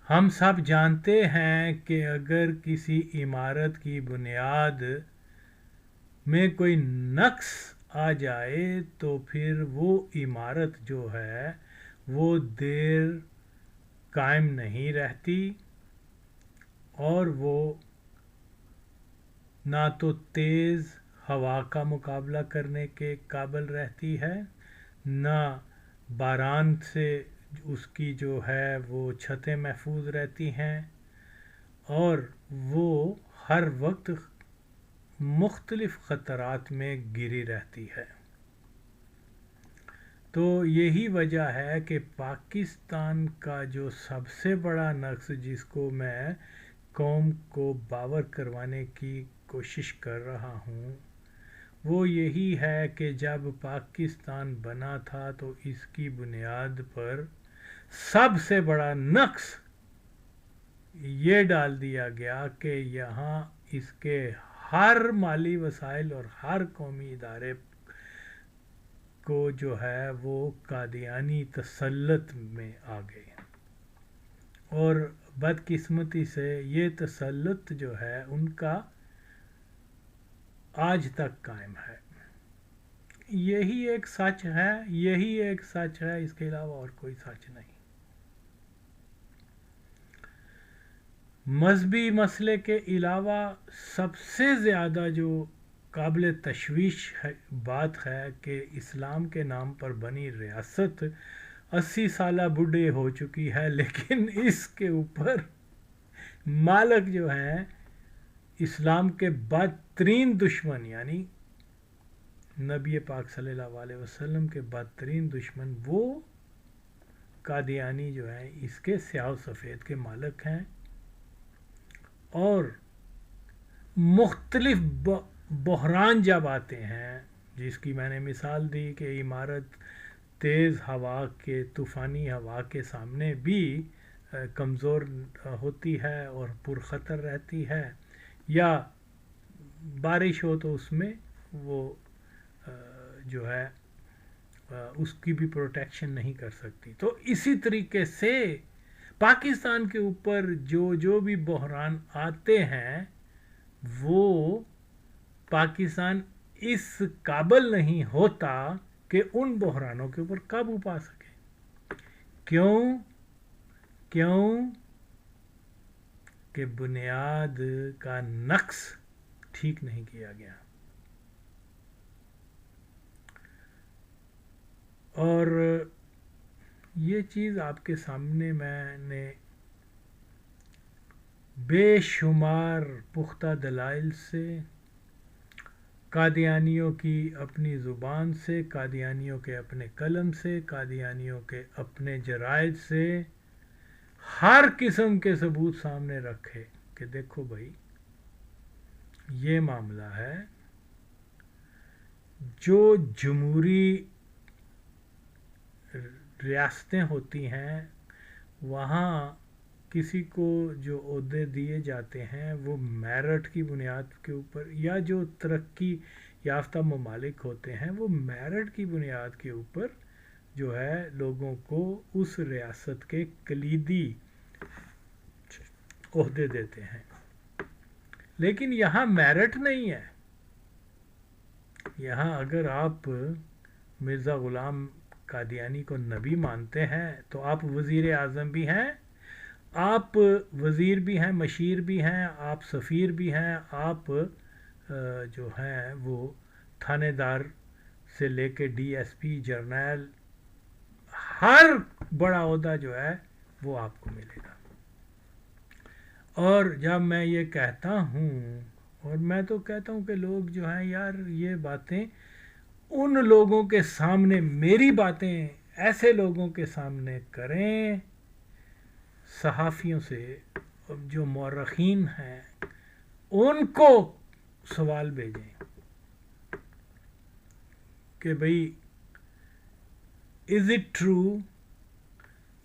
ہم سب جانتے ہیں کہ اگر کسی عمارت کی بنیاد میں کوئی نقص آ جائے تو پھر وہ عمارت جو ہے وہ دیر قائم نہیں رہتی، اور وہ نہ تو تیز ہوا کا مقابلہ کرنے کے قابل رہتی ہے، نہ باران سے اس کی جو ہے وہ چھتیں محفوظ رہتی ہیں، اور وہ ہر وقت مختلف خطرات میں گری رہتی ہے۔ تو یہی وجہ ہے کہ پاکستان کا جو سب سے بڑا نقص جس کو میں قوم کو باور کروانے کی کوشش کر رہا ہوں وہ یہی ہے کہ جب پاکستان بنا تھا تو اس کی بنیاد پر سب سے بڑا نقص یہ ڈال دیا گیا کہ یہاں اس کے ہر مالی وسائل اور ہر قومی ادارے کو جو ہے وہ قادیانی تسلط میں آ گئے، اور بدقسمتی سے یہ تسلط جو ہے ان کا آج تک قائم ہے۔ یہی ایک سچ ہے، یہی ایک سچ ہے، اس کے علاوہ اور کوئی سچ نہیں۔ مذہبی مسئلے کے علاوہ سب سے زیادہ جو قابل تشویش بات ہے کہ اسلام کے نام پر بنی ریاست 80 سالہ بوڑھے ہو چکی ہے، لیکن اس کے اوپر مالک جو ہیں اسلام کے بدترین دشمن، یعنی نبی پاک صلی اللہ علیہ وسلم کے بدترین دشمن وہ قادیانی جو ہیں اس کے سیاہ و سفید کے مالک ہیں، اور مختلف بحران جب آتے ہیں جس کی میں نے مثال دی کہ عمارت تیز ہوا کے طوفانی ہوا کے سامنے بھی کمزور ہوتی ہے اور پرخطر رہتی ہے، یا بارش ہو تو اس میں وہ جو ہے اس کی بھی پروٹیکشن نہیں کر سکتی۔ تو اسی طریقے سے پاکستان کے اوپر جو بھی بحران آتے ہیں وہ پاکستان اس قابل نہیں ہوتا کہ ان بحرانوں کے اوپر قابو پا سکے۔ کیوں؟ کہ بنیاد کا نقص ٹھیک نہیں کیا گیا۔ اور یہ چیز آپ کے سامنے میں نے بے شمار پختہ دلائل سے، قادیانیوں کی اپنی زبان سے، قادیانیوں کے اپنے قلم سے، قادیانیوں کے اپنے جرائد سے ہر قسم کے ثبوت سامنے رکھے کہ دیکھو بھائی یہ معاملہ ہے۔ جو جمہوری ریاستیں ہوتی ہیں وہاں کسی کو جو عہدے دیے جاتے ہیں وہ میرٹ کی بنیاد کے اوپر، یا جو ترقی یافتہ ممالک ہوتے ہیں وہ میرٹ کی بنیاد کے اوپر جو ہے لوگوں کو اس ریاست کے کلیدی عہدے دیتے ہیں۔ لیکن یہاں میرٹ نہیں ہے۔ یہاں اگر آپ مرزا غلام قادیانی کو نبی مانتے ہیں تو آپ وزیر اعظم بھی ہیں، آپ وزیر بھی ہیں، مشیر بھی ہیں، آپ سفیر بھی ہیں، آپ جو ہیں وہ تھانے دار سے لے کے ڈی ایس پی، جرنیل، ہر بڑا عہدہ جو ہے وہ آپ کو ملے گا۔ اور جب میں یہ کہتا ہوں، اور میں تو کہتا ہوں کہ لوگ جو ہیں یار یہ باتیں ان لوگوں کے سامنے، میری باتیں ایسے لوگوں کے سامنے کریں، صحافیوں سے جو مورخین ہیں ان کو سوال بھیجیں کہ بھئی از اٹ ٹرو،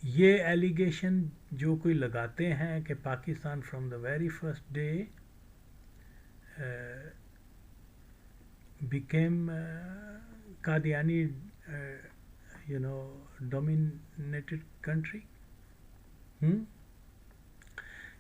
یہ ایلیگیشن جو کوئی لگاتے ہیں کہ Pakistan from the very first day became Qadiani dominated country.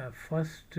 1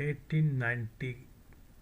1890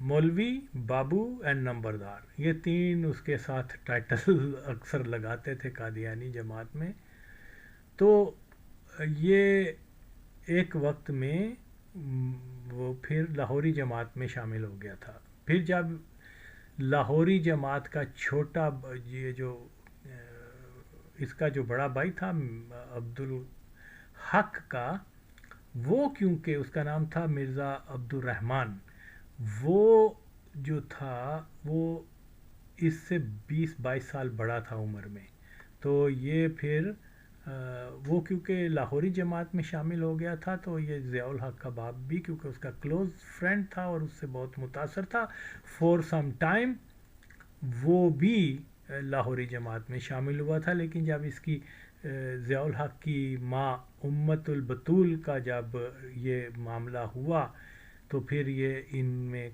مولوی، بابو اینڈ نمبردار، یہ تین اس کے ساتھ ٹائٹل اکثر لگاتے تھے قادیانی جماعت میں. تو یہ ایک وقت میں وہ پھر لاہوری جماعت میں شامل ہو گیا تھا. پھر جب لاہوری جماعت کا چھوٹا یہ جو اس کا جو بڑا بھائی تھا عبدالحق کا، وہ کیونکہ اس کا نام تھا مرزا عبدالرحمن، وہ جو تھا وہ اس سے 20-22 سال بڑا تھا عمر میں. تو یہ پھر وہ کیونکہ لاہوری جماعت میں شامل ہو گیا تھا، تو یہ ضیاء الحق کا باپ بھی کیونکہ اس کا کلوز فرینڈ تھا اور اس سے بہت متاثر تھا، فور سم ٹائم وہ بھی لاہوری جماعت میں شامل ہوا تھا. لیکن جب اس کی ضیاء الحق کی ماں امت البتول کا جب یہ معاملہ ہوا تو پھر یہ ان میں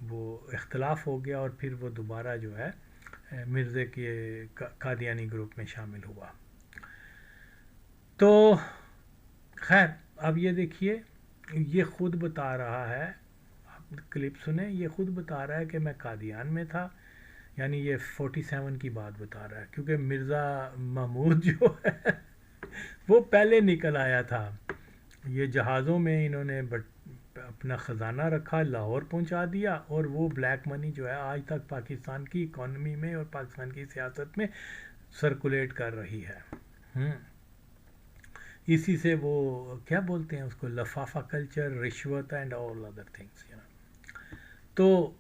وہ اختلاف ہو گیا اور پھر وہ دوبارہ جو ہے مرزے کے قادیانی گروپ میں شامل ہوا. تو خیر اب یہ دیکھیے، یہ خود بتا رہا ہے، آپ کلپ سنیں، یہ خود بتا رہا ہے کہ میں قادیان میں تھا، یعنی یہ 47 کی بات بتا رہا ہے، کیونکہ مرزا محمود جو ہے وہ پہلے نکل آیا تھا. یہ جہازوں میں انہوں نے اپنا خزانہ رکھا، لاہور پہنچا دیا، اور وہ بلیک منی جو ہے آج تک پاکستان کی اکانومی میں اور پاکستان کی سیاست میں سرکولیٹ کر رہی ہے. اسی سے وہ کیا بولتے ہیں اس کو، لفافہ کلچر، رشوت اینڈ آل ادر تھنگس. تو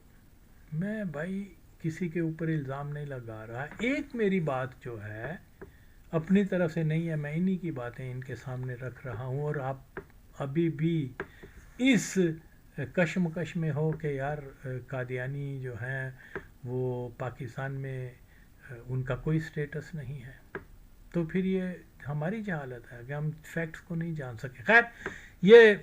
میں بھائی کسی کے اوپر الزام نہیں لگا رہا، ایک میری بات جو ہے اپنی طرف سے نہیں ہے، میں انہی کی باتیں ان کے سامنے رکھ رہا ہوں. اور آپ ابھی بھی اس کشمکش میں ہو کہ یار قادیانی جو ہیں وہ پاکستان میں ان کا کوئی سٹیٹس نہیں ہے، تو پھر یہ ہماری جہالت ہے کہ ہم فیکٹس کو نہیں جان سکے. خیر، یہ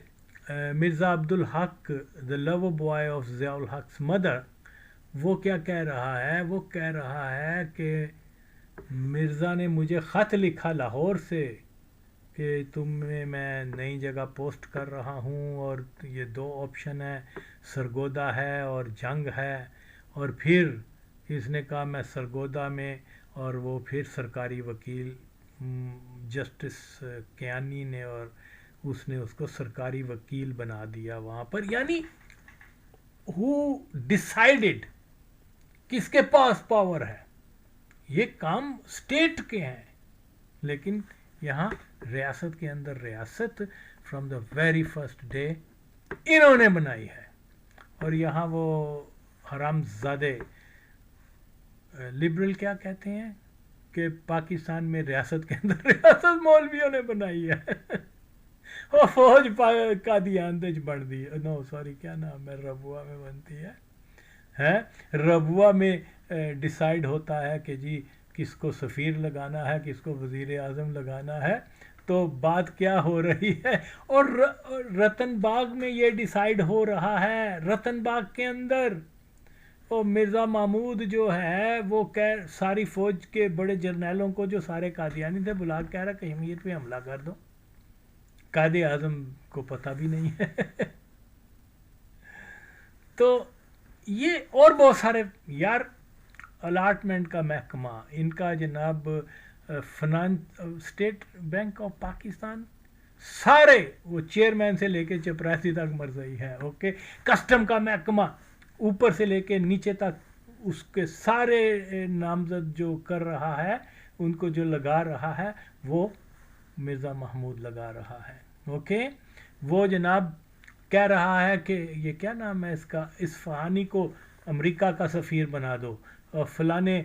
Mirza Abdul Haq the lover boy of Zia الحق's mother، وہ کیا کہہ رہا ہے، وہ کہہ رہا ہے کہ مرزا نے مجھے خط لکھا لاہور سے کہ تمہیں میں نئی جگہ پوسٹ کر رہا ہوں، اور یہ 2 آپشن ہے، سرگودا ہے اور جنگ ہے. اور پھر اس نے کہا میں سرگودا میں، اور وہ پھر سرکاری وکیل جسٹس کیانی نے، اور اس نے اس کو سرکاری وکیل بنا دیا وہاں پر. یعنی who decided، کس کے پاس پاور ہے، یہ کام اسٹیٹ کے ہیں، لیکن یہاں ریاست کے اندر ریاست from the very first day انہوں نے بنائی ہے. اور یہاں وہ حرام زادے لبرل کیا کہتے ہیں کہ پاکستان میں ریاست کے اندر ریاست مولویوں نے بنائی ہے. وہ فوج قادیان دے بن دی، نو سوری کیا نام ہے، ربوا میں بنتی ہے. ربوا میں ڈیسائیڈ ہوتا ہے کہ جی کس کو سفیر لگانا ہے، کس کو وزیر اعظم لگانا ہے. تو بات کیا ہو رہی ہے، اور رتن باغ میں یہ ڈیسائیڈ ہو رہا ہے، رتن باغ کے اندر. اور مرزا محمود جو ہے وہ ساری فوج کے بڑے جرنیلوں کو جو سارے قادیانی تھے بلا کے کہہ رہا کہ کشمیر پہ حملہ کر دو. قائد اعظم کو پتہ بھی نہیں ہے. تو یہ اور بہت سارے یار، الاٹمنٹ کا محکمہ ان کا جناب، اسٹیٹ بینک آف پاکستان، سارے وہ چیئرمین سے لے کے چپراسی تک مرزئی ہے. اوکے، کسٹم کا محکمہ اوپر سے لے کے نیچے تک اس کے سارے نامزد جو کر رہا ہے، ان کو جو لگا رہا ہے وہ مرزا محمود لگا رہا ہے. اوکے، وہ جناب کہہ رہا ہے کہ یہ کیا نام ہے اس کا، اصفہانی کو امریکہ کا سفیر بنا دو، اور فلانے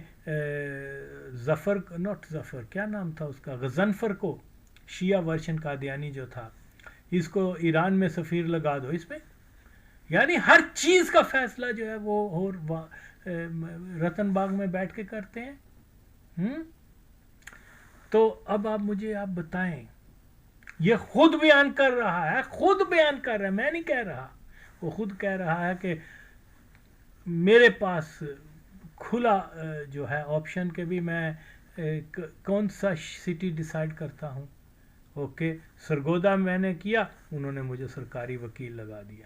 ظفر، ناٹ ظفر، کیا نام تھا اس کا، غضنفر کو، شیعہ ورشن قادیانی جو تھا، اس کو ایران میں سفیر لگا دو اس میں. یعنی ہر چیز کا فیصلہ جو ہے وہ رتن باغ میں بیٹھ کے کرتے ہیں. تو اب آپ مجھے آپ بتائیں، یہ خود بیان کر رہا ہے، خود بیان کر رہا ہے، میں نہیں کہہ رہا، وہ خود کہہ رہا ہے کہ میرے پاس کھلا جو ہے آپشن کے بھی میں کون سا سٹی ڈیسائیڈ کرتا ہوں. اوکے، سرگودا میں نے کیا، انہوں نے مجھے سرکاری وکیل لگا دیا.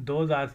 2000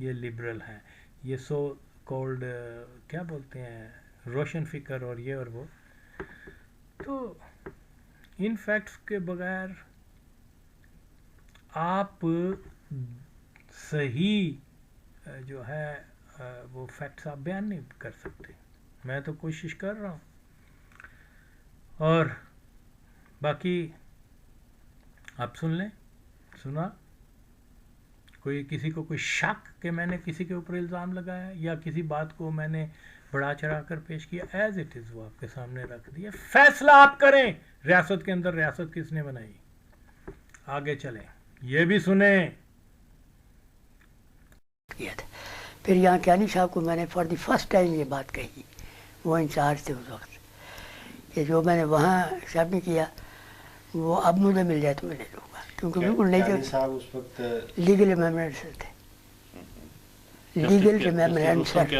یہ لبرل ہیں، یہ سو کولڈ کیا بولتے ہیں روشن فکر اور یہ اور وہ. تو ان فیکٹس کے بغیر آپ صحیح جو ہے وہ فیکٹس آپ بیان نہیں کر سکتے. میں تو کوشش کر رہا ہوں. اور باقی آپ سن لیں. سنا کوئی کسی کو کوئی شک کہ میں نے کسی کے اوپر الزام لگایا یا کسی بات کو میں نے بڑھا چڑھا کر پیش کیا؟ ایز اٹ از وہ آپ کے سامنے رکھ دیا. فیصلہ آپ کریں. ریاست کے اندر ریاست کس نے بنائی؟ آگے چلیں. یہ بھی سنیں. پھر یہاں کیانی صاحب کو میں نے فار دی فرسٹ ٹائم یہ بات کہی، وہ انچارج تھے اس وقت، کہ جو میں نے وہاں سبمٹ کیا وہ اب مجھے مل جائے تو میں لے لوں گا، کیونکہ بالکل نہیں صاحب اس وقت لیگل امپیرمنٹ تھے. لیگل امپیرمنٹ سر.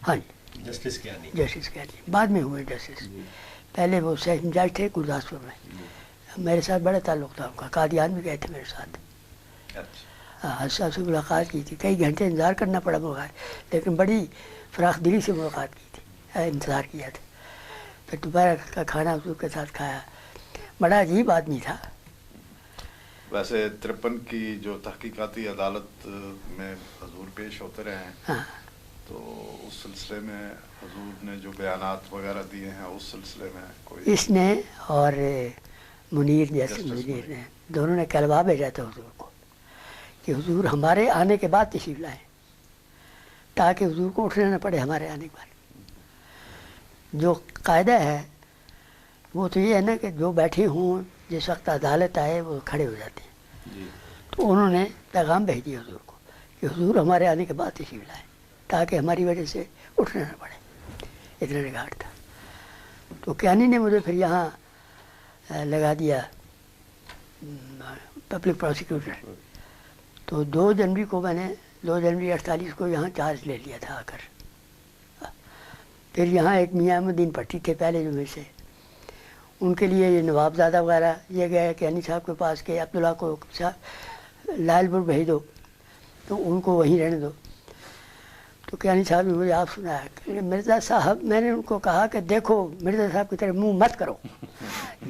ہاں جی جسٹس کیا نہیں، جسٹس کیانی بعد میں ہوئے جسٹس. پہلے وہ سیشن جج تھے گرداسپور میں. میرے ساتھ بڑا تعلق تھا ان کا. قادیان بھی گئے تھے میرے ساتھ. حساب سے ملاقات کی تھی. کئی گھنٹے انتظار کرنا پڑا ملاقات، لیکن بڑی فراخ دلی سے ملاقات کی تھی، انتظار کیا تھا. پھر دوپہر کا کھانا حضور کے ساتھ کھایا. بڑا عجیب آدمی تھا. ویسے 53 کی جو تحقیقاتی عدالت میں حضور پیش ہوتے رہے ہیں، ہاں تو اس سلسلے میں حضور نے جو بیانات وغیرہ دیے ہیں اس سلسلے میں کوئی اس نے اور منیر جیسے منیر نے دونوں نے کلوا بھیجا تھا حضور کو کہ حضور ہمارے آنے کے بعد تشریف لائیں، تاکہ حضور کو اٹھنا نہ پڑے ہمارے آنے کے بعد. جو قاعدہ ہے وہ تو یہ ہے نا کہ جو بیٹھے ہوں جس وقت عدالت آئے وہ کھڑے ہو جاتے ہیں. تو انہوں نے پیغام بھیج دیا حضور کو کہ حضور ہمارے آنے کے بعد تشریف لائیں، تاکہ ہماری وجہ سے اٹھنا نہ پڑے. اتنا ریگارڈ تھا. تو کیانی نے مجھے پھر یہاں لگا دیا پبلک پروسیکیوٹر. تو 2 جنوری کو میں نے 2 جنوری 48 کو یہاں چارج لے لیا تھا آ کر. پھر یہاں ایک میاں احمدین پٹی تھے پہلے جو میں سے، ان کے لیے یہ نواب زادہ وغیرہ یہ گئے کیانی صاحب کے پاس کہ عبداللہ کو لال پور بھیج دو، تو ان کو وہیں رہنے دو. تو کیانی صاحب نے مجھے آپ سنا ہے کہ مرزا صاحب، میں نے ان کو کہا کہ دیکھو مرزا صاحب کی طرف منہ مت کرو،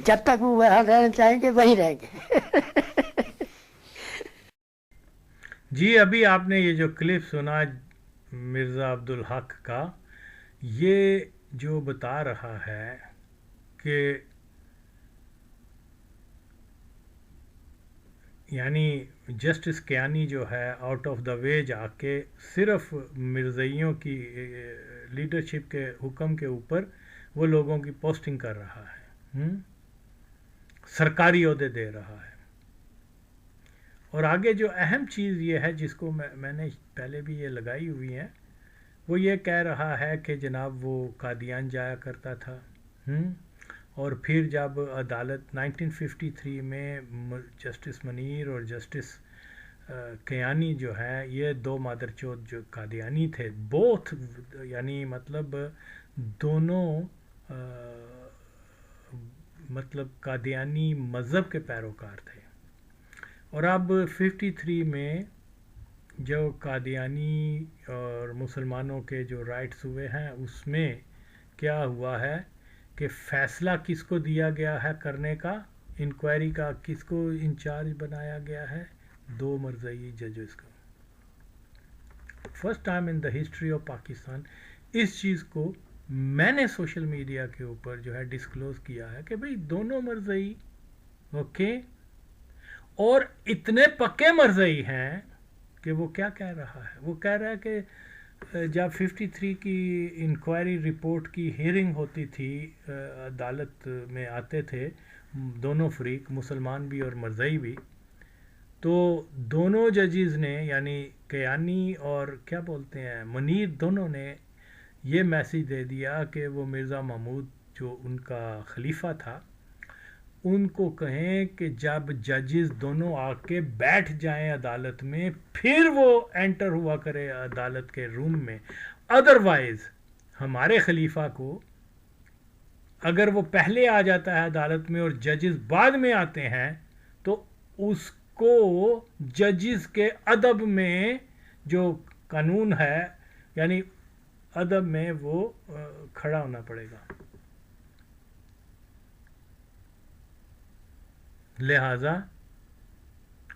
جب تک وہ وہاں رہنا چاہیں گے وہیں رہیں گے. جی ابھی آپ نے یہ جو کلپ سنا مرزا عبدالحق کا، یہ جو بتا رہا ہے کہ یعنی جسٹس کیانی جو ہے آؤٹ آف دا وے جا کے صرف مرزائیوں کی لیڈرشپ کے حکم کے اوپر وہ لوگوں کی پوسٹنگ کر رہا ہے، سرکاری عہدے دے رہا ہے. اور آگے جو اہم چیز یہ ہے جس کو میں نے پہلے بھی یہ لگائی ہوئی ہے، وہ یہ کہہ رہا ہے کہ جناب وہ قادیان جایا کرتا تھا، اور پھر جب عدالت 1953 میں جسٹس منیر اور جسٹس کیانی جو ہے یہ 2 مادر چوت جو قادیانی تھے، بوتھ یعنی مطلب دونوں مطلب قادیانی مذہب کے پیروکار تھے. اور اب 53 میں جو قادیانی اور مسلمانوں کے جو رائٹس ہوئے ہیں اس میں کیا ہوا ہے کہ فیصلہ کس کو دیا گیا ہے کرنے کا، انکوائری کا کس کو انچارج بنایا گیا ہے؟ 2 مرزائی ججز کو. First time in the history of Pakistan اس چیز کو میں نے سوشل میڈیا کے اوپر جو ہے ڈسکلوز کیا ہے کہ بھئی دونوں مرزائی اوکے، اور اتنے پکے مرزائی ہیں کہ وہ کیا کہہ رہا ہے، وہ کہہ رہا ہے کہ جب 53 کی انکوائری رپورٹ کی ہیئرنگ ہوتی تھی، عدالت میں آتے تھے دونوں فریق، مسلمان بھی اور مرزائی بھی، تو دونوں ججز نے یعنی کیانی اور کیا بولتے ہیں منیر، دونوں نے یہ میسیج دے دیا کہ وہ مرزا محمود جو ان کا خلیفہ تھا ان کو کہیں کہ جب ججز دونوں آ کے بیٹھ جائیں عدالت میں پھر وہ انٹر ہوا کرے عدالت کے روم میں، ادروائز ہمارے خلیفہ کو اگر وہ پہلے آ جاتا ہے عدالت میں اور ججز بعد میں آتے ہیں تو اس کو ججز کے ادب میں جو قانون ہے یعنی ادب میں وہ کھڑا ہونا پڑے گا. لہذا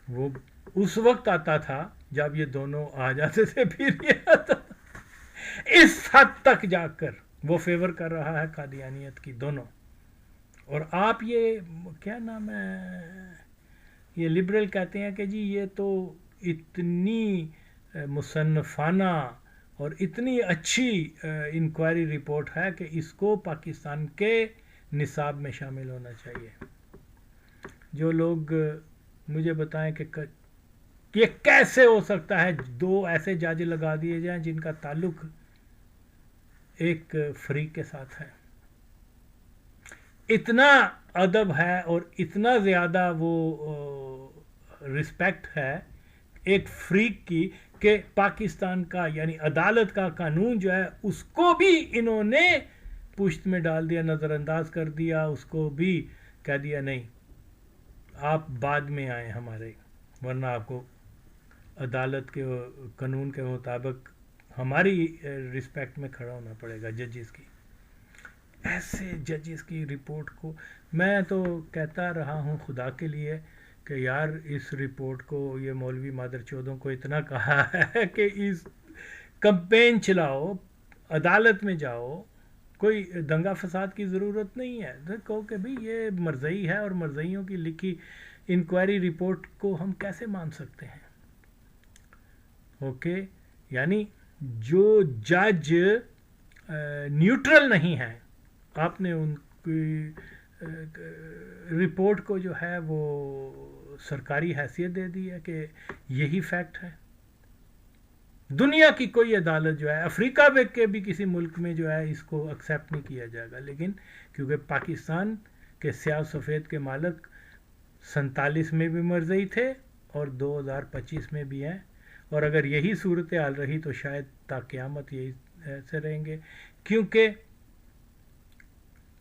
وہ اس وقت آتا تھا جب یہ دونوں آ جاتے تھے پھر یہ آتا تھا. اس حد تک جا کر وہ فیور کر رہا ہے قادیانیت کی دونوں. اور آپ یہ کیا نام ہے یہ لبرل کہتے ہیں کہ جی یہ تو اتنی مصنفانہ اور اتنی اچھی انکوائری رپورٹ ہے کہ اس کو پاکستان کے نصاب میں شامل ہونا چاہیے. جو لوگ مجھے بتائیں کہ یہ کیسے ہو سکتا ہے 2 ایسے جج لگا دیے جائیں جن کا تعلق ایک فریق کے ساتھ ہے. اتنا ادب ہے اور اتنا زیادہ وہ رسپیکٹ ہے ایک فریق کی کہ پاکستان کا یعنی عدالت کا قانون جو ہے اس کو بھی انہوں نے پشت میں ڈال دیا, نظر انداز کر دیا, اس کو بھی کہہ دیا نہیں آپ بعد میں آئیں ہمارے, ورنہ آپ کو عدالت کے قانون کے مطابق ہماری رسپیکٹ میں کھڑا ہونا پڑے گا ججز کی. ایسے ججز کی رپورٹ کو میں تو کہتا رہا ہوں خدا کے لیے کہ یار اس رپورٹ کو یہ مولوی مادر چودوں کو اتنا کہا ہے کہ اس کمپین چلاؤ, عدالت میں جاؤ, کوئی دنگا فساد کی ضرورت نہیں ہے. کہو کہ بھئی یہ مرزئی ہے اور مرزئیوں کی لکھی انکوائری رپورٹ کو ہم کیسے مان سکتے ہیں. اوکے یعنی جو جج نیوٹرل نہیں ہے آپ نے ان کی رپورٹ کو جو ہے وہ سرکاری حیثیت دے دی ہے کہ یہی فیکٹ ہے. دنیا کی کوئی عدالت جو ہے افریقہ کے بھی کسی ملک میں جو ہے اس کو ایکسیپٹ نہیں کیا جائے گا, لیکن کیونکہ پاکستان کے سیاہ سفید کے مالک 47 میں بھی مرزئی تھے اور 2025 میں بھی ہیں, اور اگر یہی صورتحال رہی تو شاید تا قیامت یہی ایسے رہیں گے, کیونکہ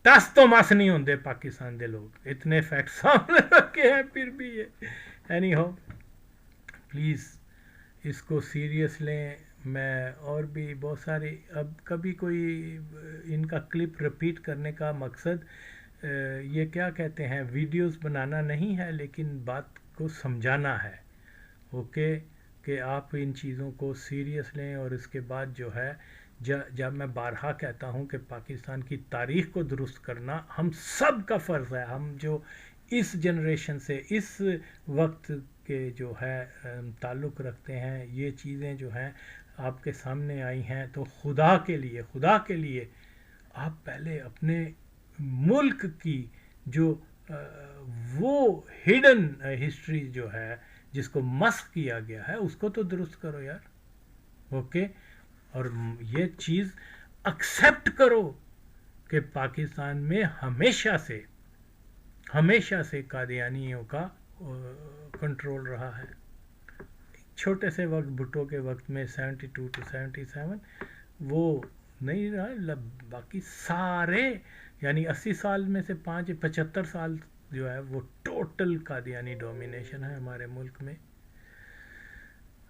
ٹس تو مس نہیں ہوندے پاکستان دے لوگ, اتنے فیکٹ سامنے رکھے ہیں پھر بھی یہ. اینی ہو پلیز اس کو سیریس لیں. میں اور بھی بہت ساری اب کبھی کوئی ان کا کلپ رپیٹ کرنے کا مقصد یہ کیا کہتے ہیں ویڈیوز بنانا نہیں ہے, لیکن بات کو سمجھانا ہے. اوکے کہ آپ ان چیزوں کو سیریس لیں, اور اس کے بعد جو ہے جب میں بارہا کہتا ہوں کہ پاکستان کی تاریخ کو درست کرنا ہم سب کا فرض ہے. ہم جو اس جنریشن سے اس وقت کے جو ہے تعلق رکھتے ہیں, یہ چیزیں جو ہیں آپ کے سامنے آئی ہیں, تو خدا کے لیے آپ پہلے اپنے ملک کی جو وہ ہڈن ہسٹری جو ہے جس کو مسخ کیا گیا ہے اس کو تو درست کرو یار. اوکے اور یہ چیز ایکسیپٹ کرو کہ پاکستان میں ہمیشہ سے قادیانیوں کا کنٹرول رہا ہے. چھوٹے سے وقت بھٹو کے وقت میں 72 to 77 وہ نہیں رہا, باقی سارے یعنی 80 سال میں سے 75 سال جو ہے وہ ٹوٹل قادیانی ڈومینیشن ہے ہمارے ملک میں.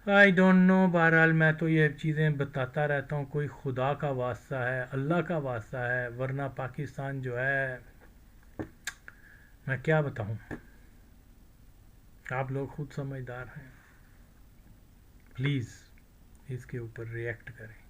آئی ڈونٹ نو, بہرحال میں تو یہ چیزیں بتاتا رہتا ہوں, کوئی خدا کا واسطہ ہے, اللہ کا واسطہ ہے, ورنہ پاکستان جو ہے میں کیا بتاؤں, آپ لوگ خود سمجھدار ہیں. پلیز اس کے اوپر ریئیکٹ کریں.